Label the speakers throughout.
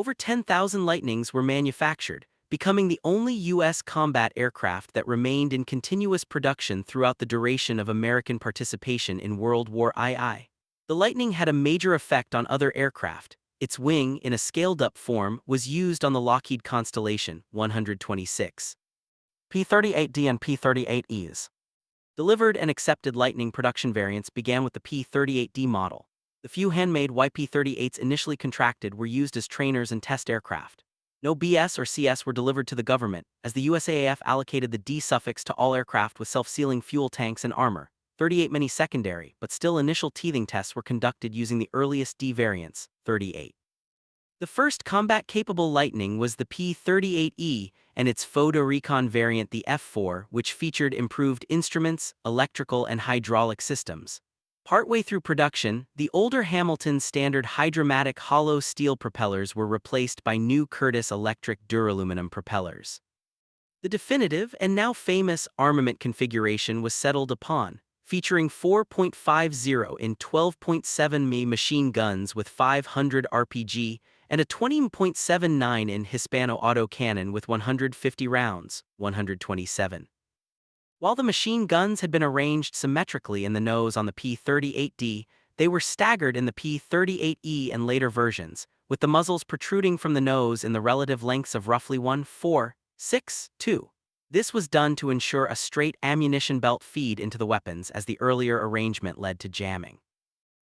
Speaker 1: Over 10,000 Lightnings were manufactured, becoming the only U.S. combat aircraft that remained in continuous production throughout the duration of American participation in World War II. The Lightning had a major effect on other aircraft. Its wing, in a scaled-up form, was used on the Lockheed Constellation 126. P-38D and P-38Es. Delivered and accepted Lightning production variants began with the P-38D model. The few handmade YP-38s initially contracted were used as trainers and test aircraft. No BS or CS were delivered to the government, as the USAAF allocated the D suffix to all aircraft with self-sealing fuel tanks and armor. 38 many secondary, but still initial teething tests were conducted using the earliest D variants, 38. The first combat-capable Lightning was the P-38E and its photo recon variant the F-4, which featured improved instruments, electrical and hydraulic systems. Partway through production, the older Hamilton standard hydromatic hollow steel propellers were replaced by new Curtiss electric duraluminum propellers. The definitive and now famous armament configuration was settled upon, featuring 4.50 in 12.7 mm machine guns with 500 RPG and a 20.79 in Hispano autocannon with 150 rounds, 127. While the machine guns had been arranged symmetrically in the nose on the P-38D, they were staggered in the P-38E and later versions, with the muzzles protruding from the nose in the relative lengths of roughly 1, 4, 6, 2. This was done to ensure a straight ammunition belt feed into the weapons, as the earlier arrangement led to jamming.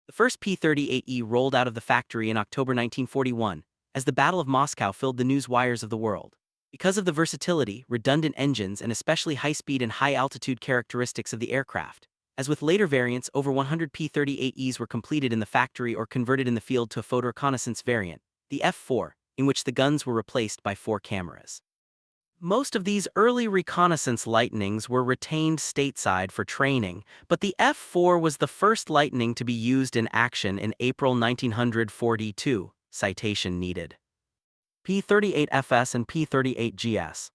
Speaker 1: The first P-38E rolled out of the factory in October 1941, as the Battle of Moscow filled the news wires of the world. Because of the versatility, redundant engines, and especially high-speed and high-altitude characteristics of the aircraft, as with later variants, over 100 P-38Es were completed in the factory or converted in the field to a photo reconnaissance variant, the F-4, in which the guns were replaced by 4 cameras. Most of these early reconnaissance Lightnings were retained stateside for training, but the F-4 was the first Lightning to be used in action in April 1942, citation needed. P-38FS and P-38GS.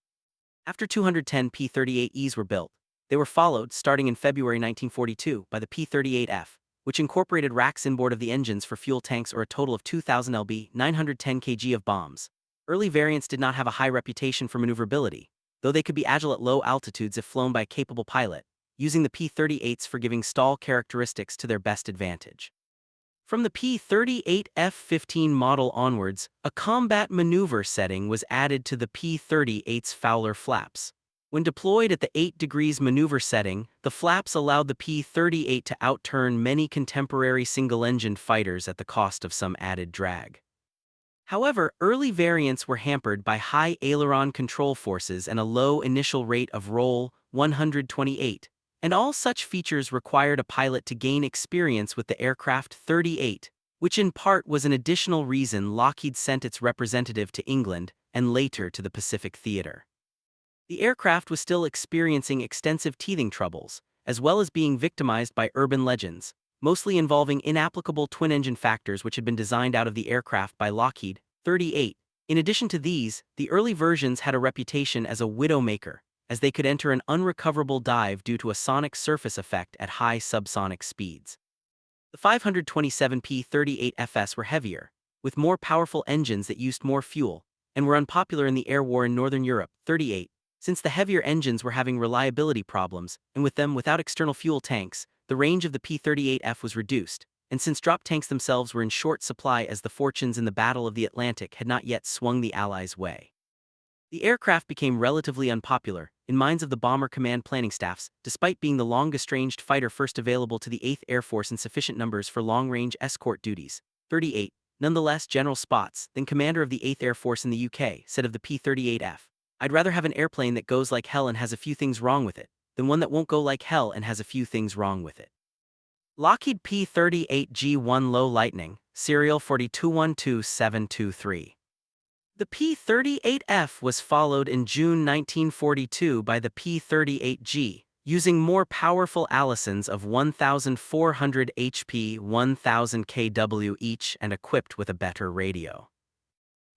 Speaker 1: After 210 P-38Es were built, they were followed, starting in February 1942, by the P-38F, which incorporated racks inboard of the engines for fuel tanks or a total of 2,000 lb, 910 kg of bombs. Early variants did not have a high reputation for maneuverability, though they could be agile at low altitudes if flown by a capable pilot, using the P-38s for giving stall characteristics to their best advantage. From the P-38 F-15 model onwards, a combat maneuver setting was added to the P-38's Fowler flaps. When deployed at the 8 degrees maneuver setting, the flaps allowed the P-38 to outturn many contemporary single-engined fighters at the cost of some added drag. However, early variants were hampered by high aileron control forces and a low initial rate of roll, 128. And all such features required a pilot to gain experience with the aircraft 38, which in part was an additional reason Lockheed sent its representative to England and later to the Pacific Theater. The aircraft was still experiencing extensive teething troubles, as well as being victimized by urban legends, mostly involving inapplicable twin-engine factors which had been designed out of the aircraft by Lockheed 38. In addition to these, the early versions had a reputation as a widowmaker, as they could enter an unrecoverable dive due to a sonic surface effect at high subsonic speeds. The 527 P-38FS were heavier, with more powerful engines that used more fuel, and were unpopular in the air war in Northern Europe, 38, since the heavier engines were having reliability problems, and with them without external fuel tanks, the range of the P-38F was reduced, and since drop tanks themselves were in short supply as the fortunes in the Battle of the Atlantic had not yet swung the Allies' way. The aircraft became relatively unpopular in minds of the bomber command planning staffs, despite being the longest-ranged fighter first available to the 8th Air Force in sufficient numbers for long-range escort duties. 38. Nonetheless, General Spots, then commander of the 8th Air Force in the UK, said of the P-38F, "I'd rather have an airplane that goes like hell and has a few things wrong with it, than one that won't go like hell and has a few things wrong with it." Lockheed P-38G1 Low Lightning, serial 4212723. The P-38F was followed in June 1942 by the P-38G, using more powerful Allisons of 1,400 HP, 1,000 kW each and equipped with a better radio.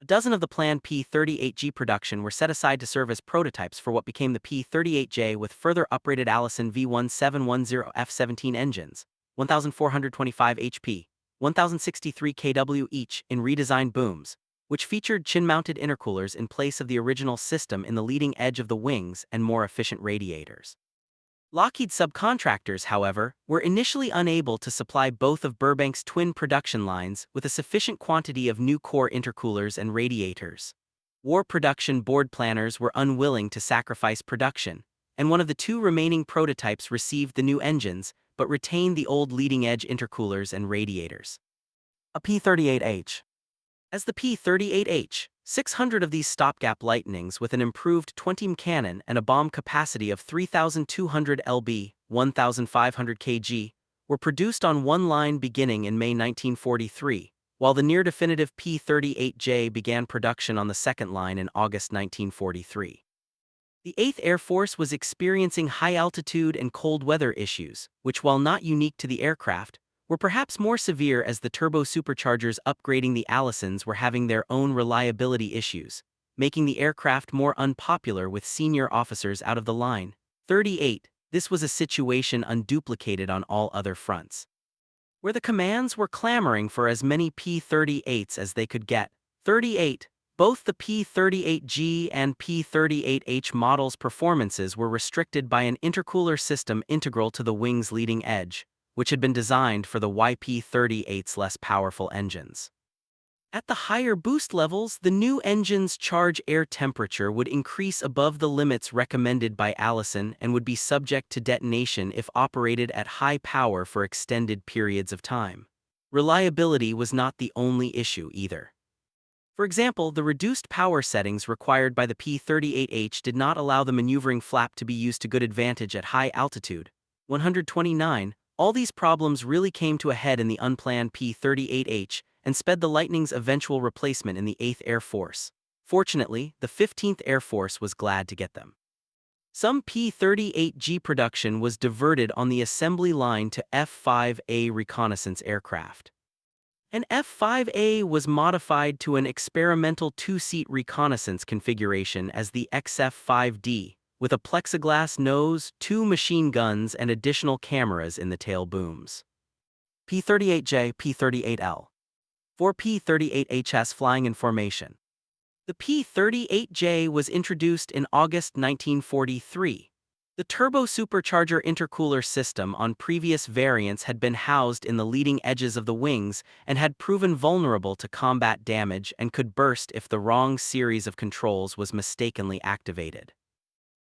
Speaker 1: A dozen of the planned P-38G production were set aside to serve as prototypes for what became the P-38J with further uprated Allison V1710 F-17 engines, 1,425 HP, 1,063 kW each in redesigned booms, which featured chin-mounted intercoolers in place of the original system in the leading edge of the wings and more efficient radiators. Lockheed subcontractors, however, were initially unable to supply both of Burbank's twin production lines with a sufficient quantity of new core intercoolers and radiators. War production board planners were unwilling to sacrifice production, and one of the two remaining prototypes received the new engines but retained the old leading-edge intercoolers and radiators. A P-38H. As the P-38H, 600 of these stopgap Lightnings with an improved 20mm cannon and a bomb capacity of 3,200 lb, 1,500 kg, were produced on one line beginning in May 1943, while the near-definitive P-38J began production on the second line in August 1943. The 8th Air Force was experiencing high-altitude and cold weather issues, which, while not unique to the aircraft, were perhaps more severe as the turbo-superchargers upgrading the Allisons were having their own reliability issues, making the aircraft more unpopular with senior officers out of the line. 38. This was a situation unduplicated on all other fronts, where the commands were clamoring for as many P-38s as they could get. 38. Both the P-38G and P-38H models' performances were restricted by an intercooler system integral to the wing's leading edge, which had been designed for the YP-38's less powerful engines. At the higher boost levels, the new engine's charge air temperature would increase above the limits recommended by Allison and would be subject to detonation if operated at high power for extended periods of time. Reliability was not the only issue either. For example, the reduced power settings required by the P-38H did not allow the maneuvering flap to be used to good advantage at high altitude. 129. All these problems really came to a head in the unplanned P-38H and sped the Lightning's eventual replacement in the 8th Air Force. Fortunately, the 15th Air Force was glad to get them. Some P-38G production was diverted on the assembly line to F-5A reconnaissance aircraft. An F-5A was modified to an experimental two-seat reconnaissance configuration as the XF-5D, with a plexiglass nose, 2 machine guns, and additional cameras in the tail booms. P-38J, P-38L. 4 P-38HS flying in formation. The P-38J was introduced in August 1943. The turbo-supercharger intercooler system on previous variants had been housed in the leading edges of the wings and had proven vulnerable to combat damage and could burst if the wrong series of controls was mistakenly activated.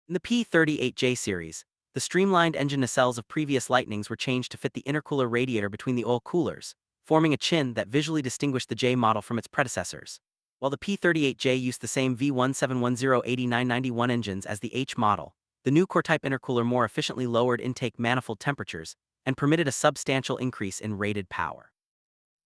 Speaker 1: In the P-38J series, the streamlined engine nacelles of previous Lightnings were changed to fit the intercooler radiator between the oil coolers, forming a chin that visually distinguished the J model from its predecessors. While the P-38J used the same V1710-8991 engines as the H model, the new core-type intercooler more efficiently lowered intake manifold temperatures and permitted a substantial increase in rated power.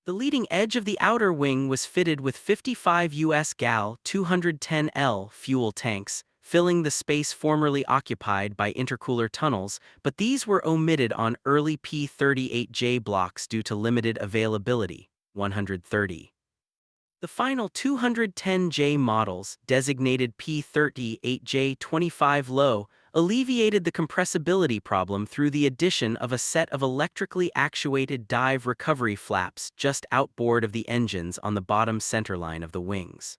Speaker 1: The leading edge of the outer wing was fitted with 55 US Gal 210L fuel tanks, filling the space formerly occupied by intercooler tunnels, but these were omitted on early P-38J blocks due to limited availability. 130. The final 210J models, designated P-38J25 low, alleviated the compressibility problem through the addition of a set of electrically actuated dive recovery flaps just outboard of the engines on the bottom centerline of the wings.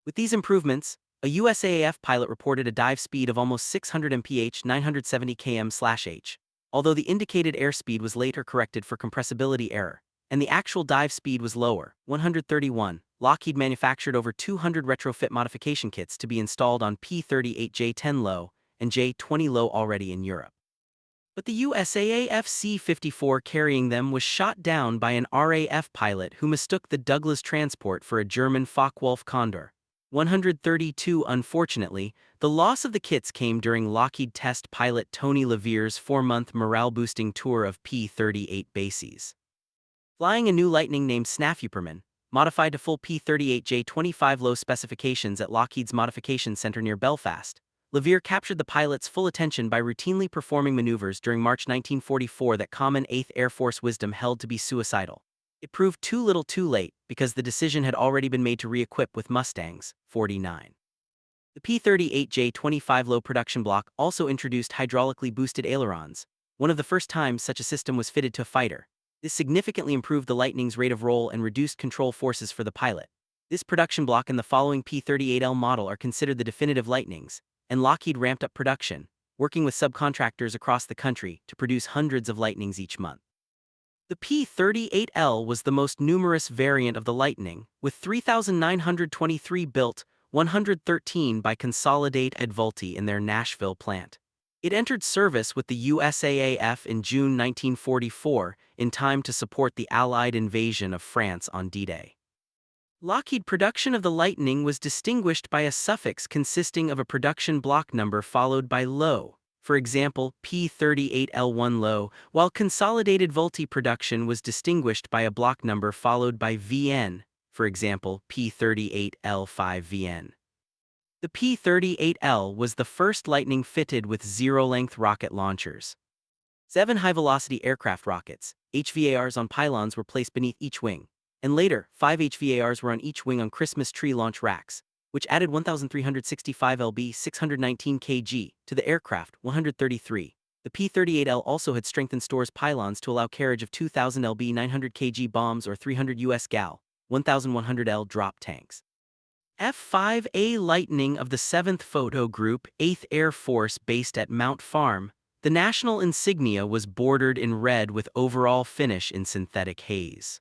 Speaker 1: With these improvements, a USAAF pilot reported a dive speed of almost 600 mph 970 km/h, although the indicated airspeed was later corrected for compressibility error, and the actual dive speed was lower. 131. Lockheed manufactured over 200 retrofit modification kits to be installed on P-38J10 low and J-20 low already in Europe. But the USAAF C-54 carrying them was shot down by an RAF pilot who mistook the Douglas transport for a German Focke-Wulf Condor. 132. Unfortunately, the loss of the kits came during Lockheed test pilot Tony Leviere's 4-month morale-boosting tour of P-38 bases. Flying a new Lightning named Snafuperman, modified to full P-38J25 low specifications at Lockheed's Modification Center near Belfast, Leviere captured the pilot's full attention by routinely performing maneuvers during March 1944 that common 8th Air Force wisdom held to be suicidal. It proved too little too late, because the decision had already been made to re-equip with Mustangs. 49. The P-38J25 low production block also introduced hydraulically boosted ailerons, one of the first times such a system was fitted to a fighter. This significantly improved the Lightning's rate of roll and reduced control forces for the pilot. This production block and the following P-38L model are considered the definitive Lightnings, and Lockheed ramped up production, working with subcontractors across the country to produce hundreds of Lightnings each month. The P-38L was the most numerous variant of the Lightning, with 3,923 built, 113 by Consolidate Advulti in their Nashville plant. It entered service with the USAAF in June 1944, in time to support the Allied invasion of France on D-Day. Lockheed production of the Lightning was distinguished by a suffix consisting of a production block number followed by LO, for example, P-38L1 LO, while Consolidated Vulti production was distinguished by a block number followed by VN, for example, P-38L5 VN. The P-38L was the first Lightning fitted with zero-length rocket launchers. 7 high-velocity aircraft rockets, HVARs on pylons, were placed beneath each wing, and later, 5 HVARs were on each wing on Christmas tree launch racks, which added 1,365 lb 619 kg to the aircraft 133. The P-38L also had strengthened stores pylons to allow carriage of 2,000 lb 900 kg bombs or 300 US gal 1,100 L drop tanks. F-5A Lightning of the 7th Photo Group, 8th Air Force based at Mount Farm. The national insignia was bordered in red with overall finish in synthetic haze.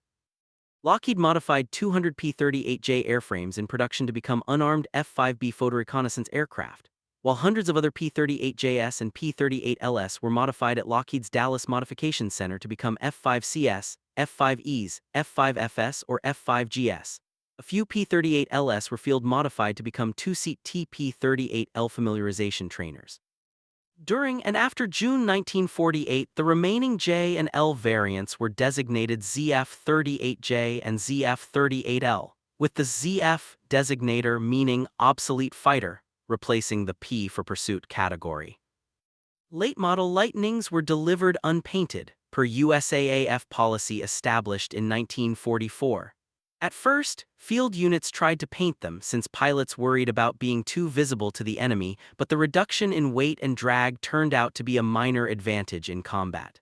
Speaker 1: Lockheed modified 200 P-38J airframes in production to become unarmed F-5B photo reconnaissance aircraft, while hundreds of other P-38JS and P-38LS were modified at Lockheed's Dallas Modification Center to become F-5CS, F-5Es, F-5FS, or F-5GS. A few P-38LS were field modified to become two-seat TP-38L familiarization trainers. During and after June 1948, the remaining J and L variants were designated ZF-38J and ZF-38L, with the ZF designator meaning obsolete fighter, replacing the P for pursuit category. Late-model Lightnings were delivered unpainted, per USAAF policy established in 1944. At first, field units tried to paint them since pilots worried about being too visible to the enemy, but the reduction in weight and drag turned out to be a minor advantage in combat.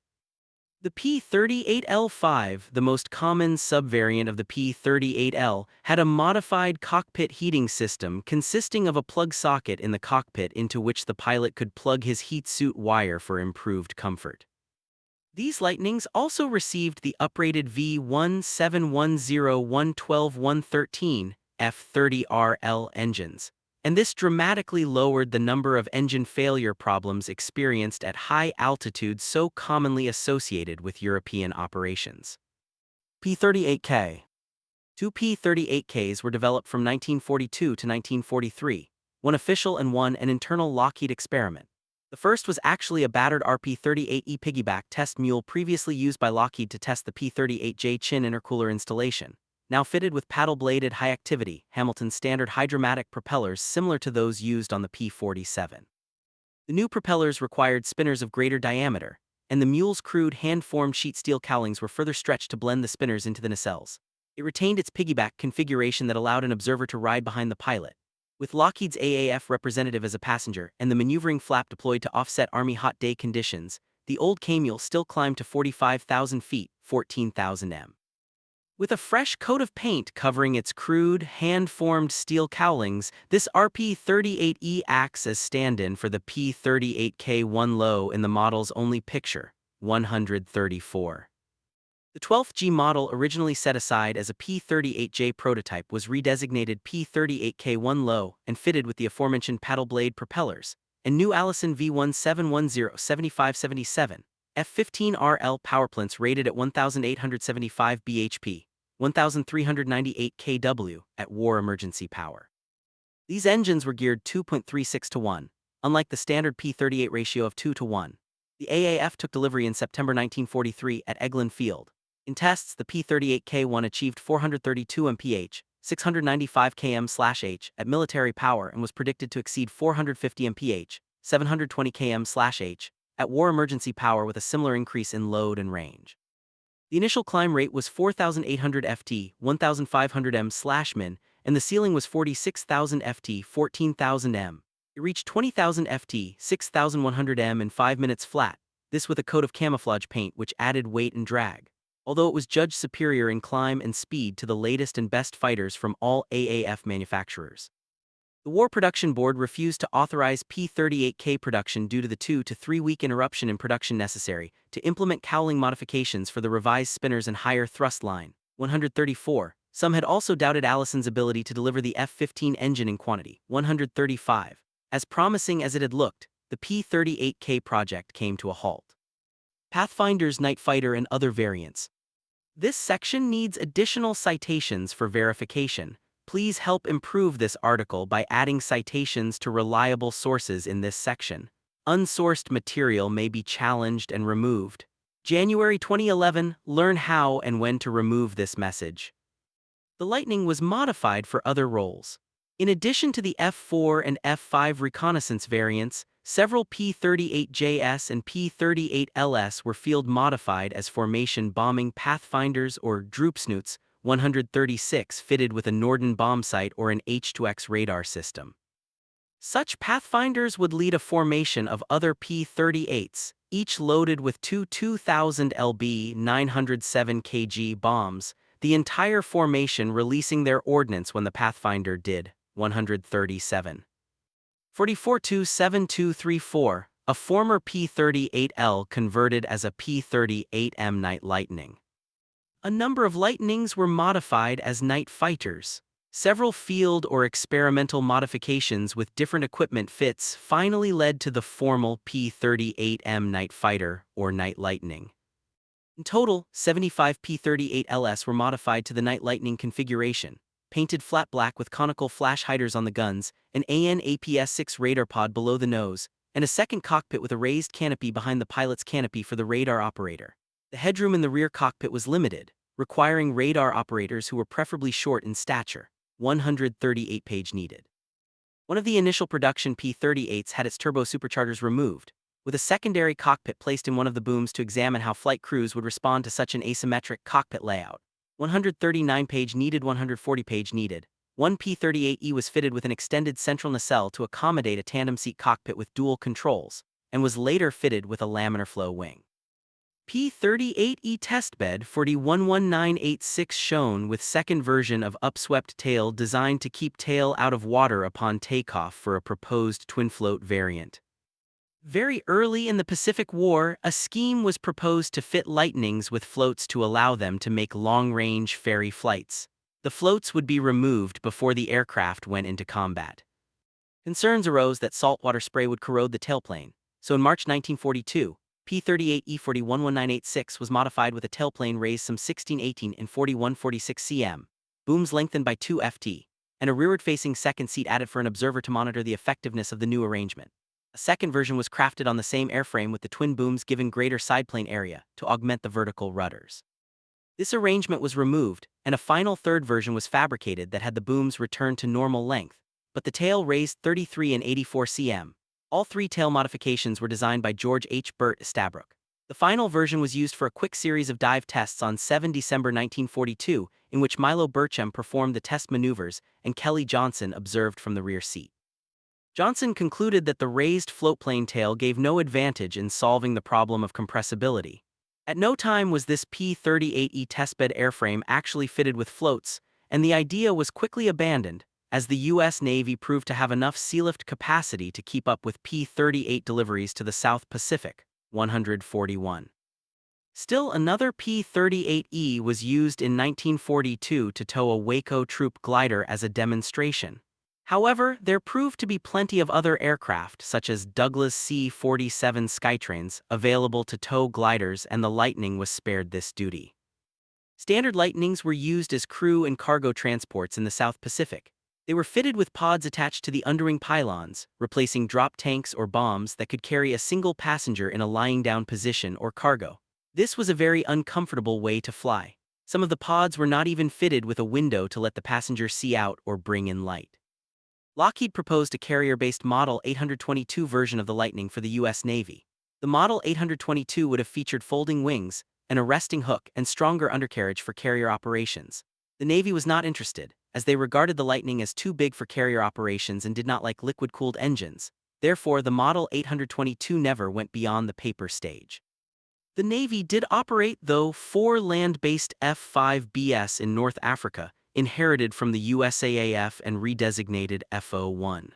Speaker 1: The P-38L5, the most common subvariant of the P-38L, had a modified cockpit heating system consisting of a plug socket in the cockpit into which the pilot could plug his heat suit wire for improved comfort. These Lightnings also received the uprated V1710-112-113 F-30RL engines, and this dramatically lowered the number of engine failure problems experienced at high altitudes so commonly associated with European operations. P-38K. 2 P-38Ks were developed from 1942 to 1943, one official and one an internal Lockheed experiment. The first was actually a battered RP-38E piggyback test mule previously used by Lockheed to test the P-38J chin intercooler installation, now fitted with paddle-bladed high-activity Hamilton standard hydromatic propellers similar to those used on the P-47. The new propellers required spinners of greater diameter, and the mule's crude hand-formed sheet steel cowlings were further stretched to blend the spinners into the nacelles. It retained its piggyback configuration that allowed an observer to ride behind the pilot, with Lockheed's AAF representative as a passenger and the maneuvering flap deployed to offset Army hot day conditions. The old K-Mule still climbed to 45,000 feet, 14,000 m. With a fresh coat of paint covering its crude, hand-formed steel cowlings, this RP-38E acts as stand-in for the P-38K1 low in the model's only picture, 134. The 12th G model, originally set aside as a P-38J prototype, was redesignated P-38K1 low and fitted with the aforementioned paddle blade propellers, and new Allison V1710-7577 F-15RL powerplants rated at 1,875 bhp, 1,398 kW at war emergency power. These engines were geared 2.36 to 1, unlike the standard P-38 ratio of 2 to 1. The AAF took delivery in September 1943 at Eglin Field. In tests, the P-38K1 achieved 432 mph, 695 km/h at military power and was predicted to exceed 450 mph, 720 km/h at war emergency power with a similar increase in load and range. The initial climb rate was 4,800 ft, 1,500 m/min, and the ceiling was 46,000 ft, 14,000 m. It reached 20,000 ft, 6,100 m in 5 minutes flat, this with a coat of camouflage paint which added weight and drag. although it was judged superior in climb and speed to the latest and best fighters from all AAF manufacturers. The War Production Board refused to authorize P-38K production due to the 2 to 3 week interruption in production necessary to implement cowling modifications for the revised spinners and higher thrust line. 134. Some had also doubted Allison's ability to deliver the F-15 engine in quantity. 135. As promising as it had looked, the P-38K project came to a halt. Pathfinder's Night Fighter and other variants. This section needs additional citations for verification. Please help improve this article by adding citations to reliable sources in this section. Unsourced material may be challenged and removed. January 2011, learn how and when to remove this message. The Lightning was modified for other roles. In addition to the F-4 and F-5 reconnaissance variants, several P-38JS and P-38LS were field modified as formation bombing pathfinders or droopsnoots. 136 fitted with a Norden bombsight or an H-2X radar system. Such pathfinders would lead a formation of other P-38s, each loaded with two 2000 lb 907 kg bombs, the entire formation releasing their ordnance when the Pathfinder did. 137. 44-27234, a former P-38L converted as a P-38M Night Lightning. A number of Lightnings were modified as night fighters. Several field or experimental modifications with different equipment fits finally led to the formal P-38M Night Fighter or Night Lightning. In total, 75 P-38LS were modified to the Night Lightning configuration, painted flat black with conical flash hiders on the guns, an AN/APS-6 radar pod below the nose, and a second cockpit with a raised canopy behind the pilot's canopy for the radar operator. The headroom in the rear cockpit was limited, requiring radar operators who were preferably short in stature. 138 page needed. One of the initial production P-38s had its turbo superchargers removed, with a secondary cockpit placed in one of the booms to examine how flight crews would respond to such an asymmetric cockpit layout. 139 page needed. 140 page needed. One P-38E was fitted with an extended central nacelle to accommodate a tandem seat cockpit with dual controls, and was later fitted with a laminar flow wing. P-38E testbed 40-11986 shown with second version of upswept tail designed to keep tail out of water upon takeoff for a proposed twin-float variant. Very early in the Pacific War, a scheme was proposed to fit Lightnings with floats to allow them to make long-range ferry flights. The floats would be removed before the aircraft went into combat. Concerns arose that saltwater spray would corrode the tailplane, so in March 1942, P-38E 40-11986 was modified with a tailplane raised some 16-18 and 41-46 cm, booms lengthened by 2 ft, and a rearward-facing second seat added for an observer to monitor the effectiveness of the new arrangement. A second version was crafted on the same airframe with the twin booms giving greater sideplane area to augment the vertical rudders. This arrangement was removed, and a final third version was fabricated that had the booms returned to normal length, but the tail raised 33 and 84 cm. All three tail modifications were designed by George H. Burt Estabrook. The final version was used for a quick series of dive tests on 7 December 1942, in which Milo Burcham performed the test maneuvers and Kelly Johnson observed from the rear seat. Johnson concluded that the raised floatplane tail gave no advantage in solving the problem of compressibility. At no time was this P-38E testbed airframe actually fitted with floats, and the idea was quickly abandoned, as the U.S. Navy proved to have enough sealift capacity to keep up with P-38 deliveries to the South Pacific. 141. Still another P-38E was used in 1942 to tow a Waco troop glider as a demonstration. However, there proved to be plenty of other aircraft, such as Douglas C-47 Skytrains, available to tow gliders, and the Lightning was spared this duty. Standard Lightnings were used as crew and cargo transports in the South Pacific. They were fitted with pods attached to the underwing pylons, replacing drop tanks or bombs that could carry a single passenger in a lying-down position or cargo. This was a very uncomfortable way to fly. Some of the pods were not even fitted with a window to let the passenger see out or bring in light. Lockheed proposed a carrier-based Model 822 version of the Lightning for the U.S. Navy. The Model 822 would have featured folding wings, an arresting hook, and stronger undercarriage for carrier operations. The Navy was not interested, as they regarded the Lightning as too big for carrier operations and did not like liquid-cooled engines. Therefore, the Model 822 never went beyond the paper stage. The Navy did operate, though, 4 land-based F-5Bs in North Africa, inherited from the USAAF and redesignated FO-1.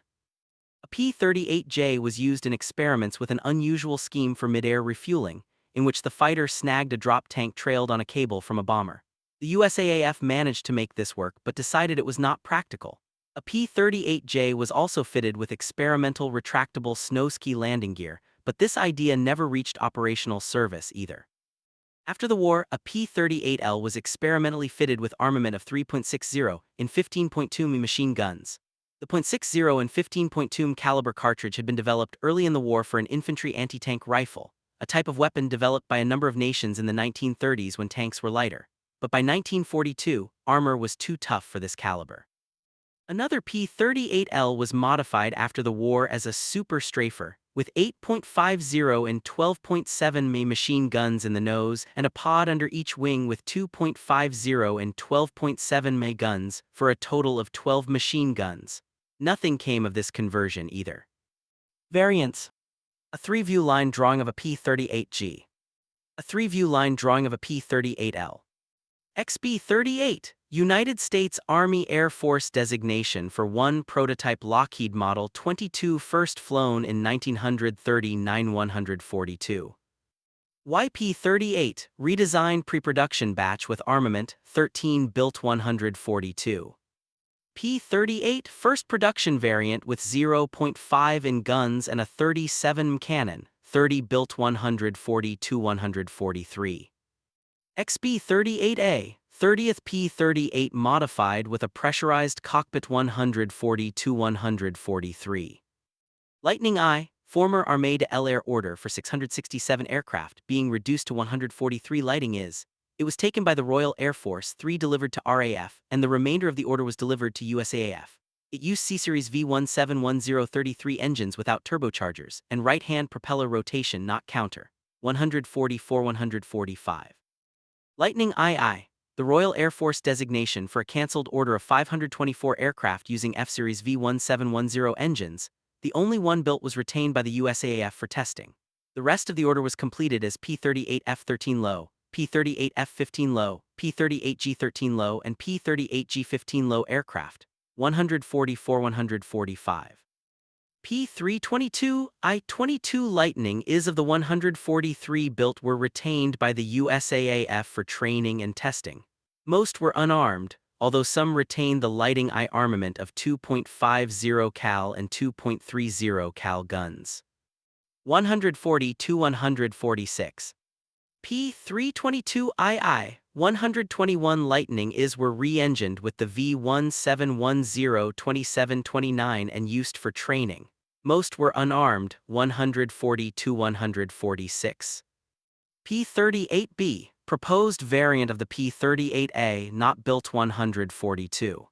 Speaker 1: A P-38J was used in experiments with an unusual scheme for mid-air refueling, in which the fighter snagged a drop tank trailed on a cable from a bomber. The USAAF managed to make this work but decided it was not practical. A P-38J was also fitted with experimental retractable snow-ski landing gear, but this idea never reached operational service either. After the war, a P-38L was experimentally fitted with armament of 3.60 in 15.2 machine guns. The .60 and 15.2 caliber cartridge had been developed early in the war for an infantry anti-tank rifle, a type of weapon developed by a number of nations in the 1930s when tanks were lighter. But by 1942, armor was too tough for this caliber. Another P-38L was modified after the war as a super strafer, with 8.50 and 12.7 mm machine guns in the nose and a pod under each wing with 2.50 and 12.7 mm guns, for a total of 12 machine guns. Nothing came of this conversion either. Variants: a 3-view line drawing of a P-38G. A 3-view line drawing of a P-38L. XB-38, United States Army Air Force designation for one prototype Lockheed Model 22 first flown in 1939-142. YP-38, redesigned pre-production batch with armament, 13 built 142. P-38, first production variant with 0.5 in guns and a 37 cannon, 30 built 142-143. XB-38A, 30th P-38 modified with a pressurized cockpit 140-143. Lightning I, former Armée l'Air order for 667 aircraft being reduced to 143 Lightning is. It was taken by the Royal Air Force, 3 delivered to RAF, and the remainder of the order was delivered to USAAF. It used C-Series V171033 engines without turbochargers and right-hand propeller rotation not counter, 144-145. Lightning II, the Royal Air Force designation for a cancelled order of 524 aircraft using F-Series V1710 engines, the only one built was retained by the USAAF for testing. The rest of the order was completed as P-38F-13 low, P-38F-15 low, P-38G-13 low, and P-38G-15 low aircraft, 144-145. P-322 I-22 Lightning is of the 143 built were retained by the USAAF for training and testing. Most were unarmed, although some retained the Lightning I armament of 2.50 cal and 2.30 cal guns. 140-146. P-322 II-121 Lightning is were re-engined with the V1710-2729 and used for training. Most were unarmed, 140-146. P-38B, proposed variant of the P-38A not built 142.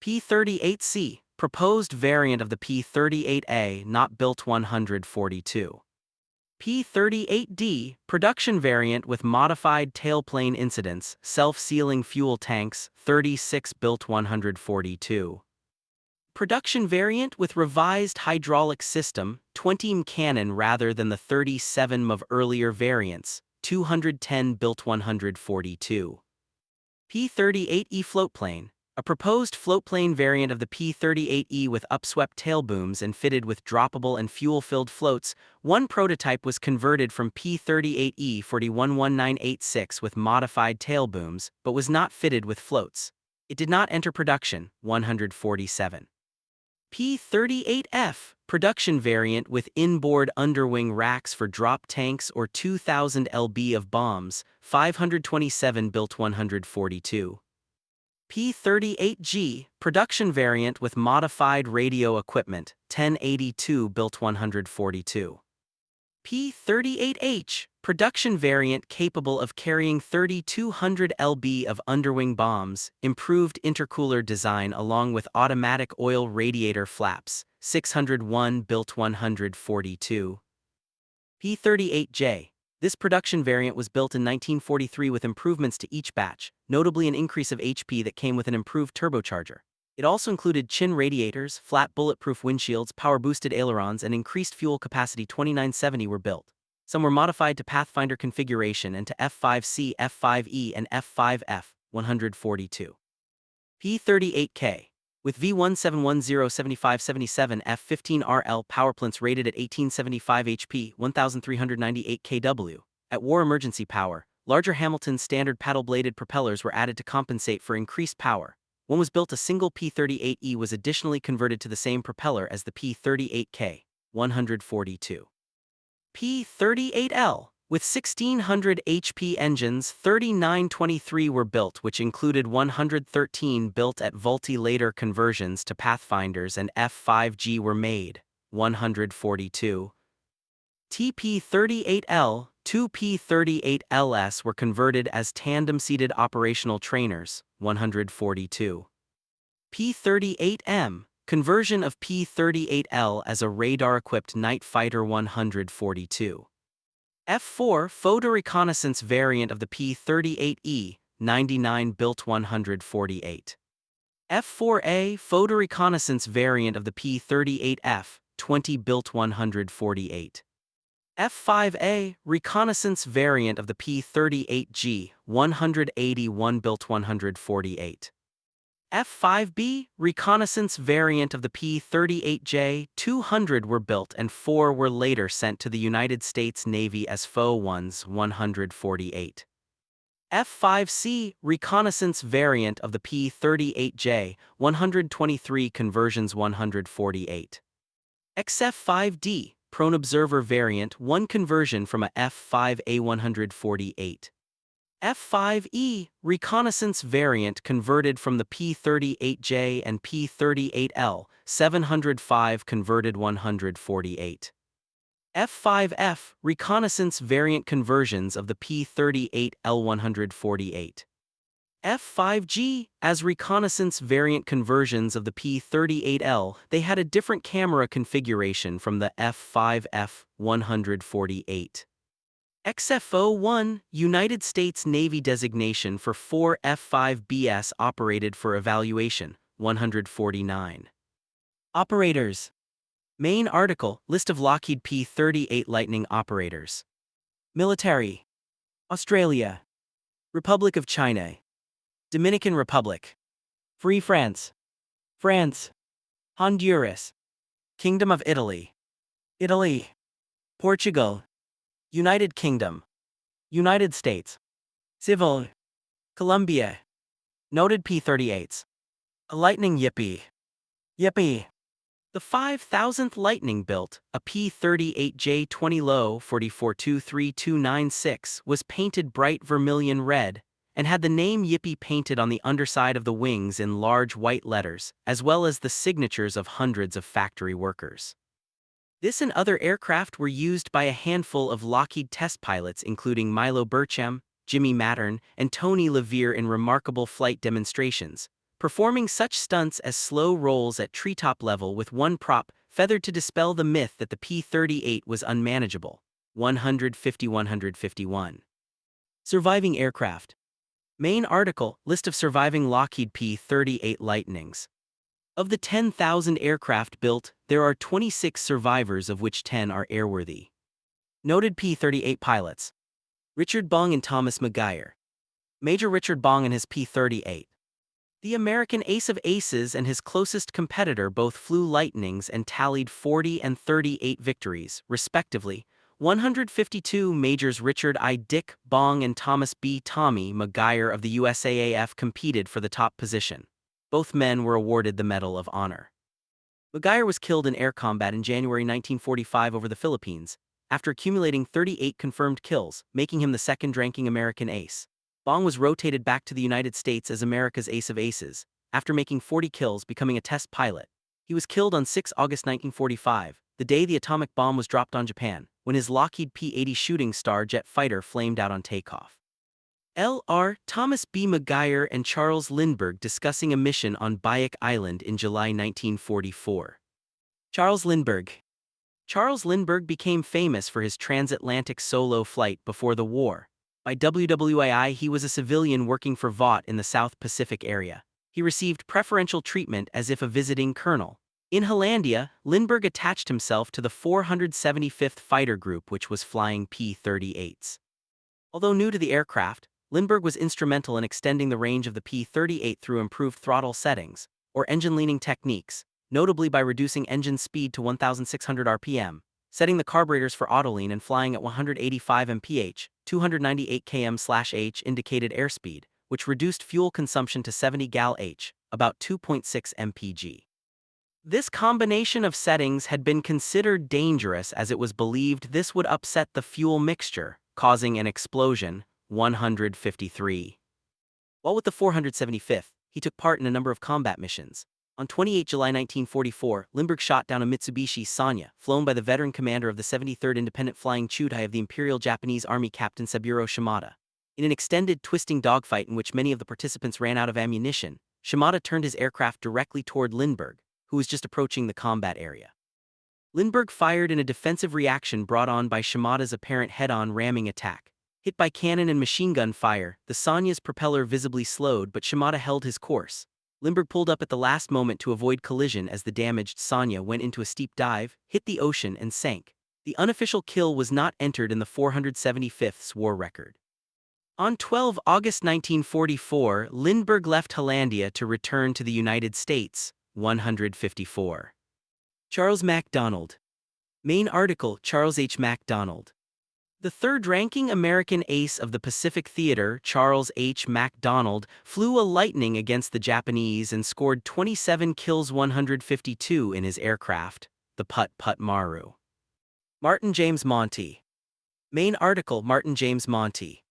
Speaker 1: P-38C, proposed variant of the P-38A not built 142. P-38D, production variant with modified tailplane incidents, self-sealing fuel tanks, 36 built 142. Production variant with revised hydraulic system, 20 cannon rather than the 37 of earlier variants, 210 built 142. P-38E floatplane, a proposed floatplane variant of the P-38E with upswept tail booms and fitted with droppable and fuel-filled floats. One prototype was converted from P-38E 411986 with modified tail booms, but was not fitted with floats. It did not enter production, 147. P-38F, production variant with inboard underwing racks for drop tanks or 2,000 lb of bombs, 527 built 142. P-38G, production variant with modified radio equipment, 1082 built 142. P-38H, production variant capable of carrying 3,200 lb of underwing bombs, improved intercooler design along with automatic oil radiator flaps, 601 built 142. P-38J, this production variant was built in 1943 with improvements to each batch, notably an increase of HP that came with an improved turbocharger. It also included chin radiators, flat bulletproof windshields, power-boosted ailerons, and increased fuel capacity. 2970 were built. Some were modified to Pathfinder configuration and to F-5C, F-5E, and F-5F, 142. P-38K. With V17107577 F-15RL powerplants rated at 1875 HP, 1398 kW, at war emergency power, larger Hamilton standard paddle-bladed propellers were added to compensate for increased power. One was built. A single P-38E was additionally converted to the same propeller as the P-38K, 142. P-38L. With 1600 HP engines, 3923 were built, which included 113 built at Vultee. Later conversions to Pathfinders and F-5G were made, 142. TP-38L, 2 P-38LS were converted as tandem-seated operational trainers, 142. P-38M, conversion of P-38L as a radar-equipped night fighter, 142. F-4 photo reconnaissance variant of the P-38E, 99 built, 148. F-4A photo reconnaissance variant of the P-38F, 20 built, 148. F-5A reconnaissance variant of the P-38G, 181 built, 148. F-5B reconnaissance variant of the P-38J, 200 were built and 4 were later sent to the United States Navy as FO-1s, 148. F-5C reconnaissance variant of the P-38J, 123 conversions, 148. XF-5D prone observer variant, 1 conversion from a F-5A, 148. F-5E reconnaissance variant converted from the P-38J and P-38L, 705 converted, 148. F-5F reconnaissance variant conversions of the P-38L, 148. F-5G as reconnaissance variant conversions of the P-38L, they had a different camera configuration from the F-5F, 148. XFO-1, United States Navy designation for 4 F-5BS operated for evaluation, 149. Operators. Main article, list of Lockheed P-38 Lightning operators. Military. Australia. Republic of China. Dominican Republic. Free France. France. Honduras. Kingdom of Italy. Italy. Portugal. United Kingdom. United States. Civil. Colombia. Noted P-38s. A Lightning Yippee. Yippee. The 5,000th Lightning built, a P-38J-20 Low 44-23296, was painted bright vermilion red, and had the name Yippee painted on the underside of the wings in large white letters, as well as the signatures of hundreds of factory workers. This and other aircraft were used by a handful of Lockheed test pilots, including Milo Burcham, Jimmy Mattern, and Tony LeVere, in remarkable flight demonstrations, performing such stunts as slow rolls at treetop level with one prop feathered to dispel the myth that the P-38 was unmanageable. 150-151. Surviving aircraft. Main article, list of surviving Lockheed P-38 Lightnings. Of the 10,000 aircraft built, there are 26 survivors, of which 10 are airworthy. Noted P-38 pilots. Richard Bong and Thomas McGuire. Major Richard Bong and his P-38. The American ace of aces and his closest competitor both flew Lightnings and tallied 40 and 38 victories, respectively. 152 Majors Richard I. Dick Bong and Thomas B. Tommy McGuire of the USAAF competed for the top position. Both men were awarded the Medal of Honor. McGuire was killed in air combat in January 1945 over the Philippines, after accumulating 38 confirmed kills, making him the second-ranking American ace. Bong was rotated back to the United States as America's ace of aces, after making 40 kills, becoming a test pilot. He was killed on 6 August 1945, the day the atomic bomb was dropped on Japan, when his Lockheed P-80 Shooting Star jet fighter flamed out on takeoff. L.R. Thomas B. McGuire and Charles Lindbergh discussing a mission on Biak Island in July 1944. Charles Lindbergh. Charles Lindbergh became famous for his transatlantic solo flight before the war. By WWAI, he was a civilian working for Vought in the South Pacific area. He received preferential treatment as if a visiting colonel. In Hollandia, Lindbergh attached himself to the 475th Fighter Group, which was flying P-38s. Although new to the aircraft, Lindbergh was instrumental in extending the range of the P-38 through improved throttle settings, or engine-leaning techniques, notably by reducing engine speed to 1,600 RPM, setting the carburetors for autolean and flying at 185 mph, 298 km/h indicated airspeed, which reduced fuel consumption to 70 gal-h, about 2.6 mpg. This combination of settings had been considered dangerous as it was believed this would upset the fuel mixture, causing an explosion. 153. While with the 475th, he took part in a number of combat missions. On 28 July 1944, Lindbergh shot down a Mitsubishi Sanya, flown by the veteran commander of the 73rd Independent Flying Chudai of the Imperial Japanese Army, Captain Saburo Shimada. In an extended, twisting dogfight in which many of the participants ran out of ammunition, Shimada turned his aircraft directly toward Lindbergh, who was just approaching the combat area. Lindbergh fired in a defensive reaction brought on by Shimada's apparent head-on ramming attack. Hit by cannon and machine gun fire, the Sanya's propeller visibly slowed, but Shimada held his course. Lindbergh pulled up at the last moment to avoid collision as the damaged Sanya went into a steep dive, hit the ocean, and sank. The unofficial kill was not entered in the 475th's war record. On 12 August 1944, Lindbergh left Hollandia to return to the United States. 154. Charles MacDonald. Main article: Charles H. MacDonald. The third-ranking American ace of the Pacific Theater, Charles H. MacDonald, flew a Lightning against the Japanese and scored 27 kills, 152 in his aircraft, the Putt-Putt Maru. Martin James Monty. Main article: Martin James Monty.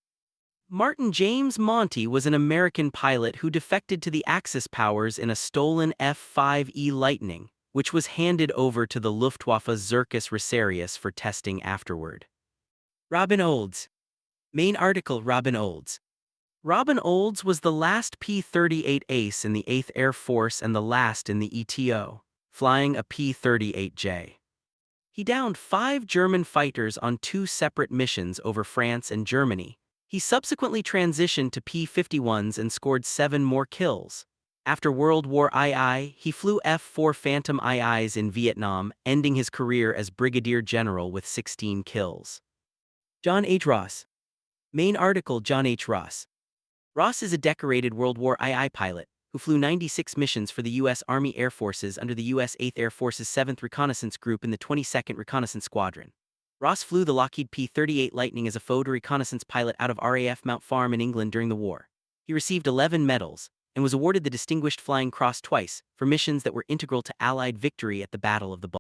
Speaker 1: Martin James Monty was an American pilot who defected to the Axis powers in a stolen F-5E Lightning, which was handed over to the Luftwaffe Zircus Reservius for testing afterward. Robin Olds. Main article: Robin Olds. Robin Olds was the last P-38 ace in the 8th Air Force and the last in the ETO, flying a P-38J. He downed 5 German fighters on 2 separate missions over France and Germany. He subsequently transitioned to P-51s and scored 7 more kills. After World War II, he flew F-4 Phantom IIs in Vietnam, ending his career as Brigadier General with 16 kills. John H. Ross. Main article: John H. Ross. Ross is a decorated World War II pilot who flew 96 missions for the U.S. Army Air Forces under the U.S. 8th Air Force's 7th Reconnaissance Group in the 22nd Reconnaissance Squadron. Ross flew the Lockheed P-38 Lightning as a photo reconnaissance pilot out of RAF Mount Farm in England during the war. He received 11 medals and was awarded the Distinguished Flying Cross twice for missions that were integral to Allied victory at the Battle of the Bulge.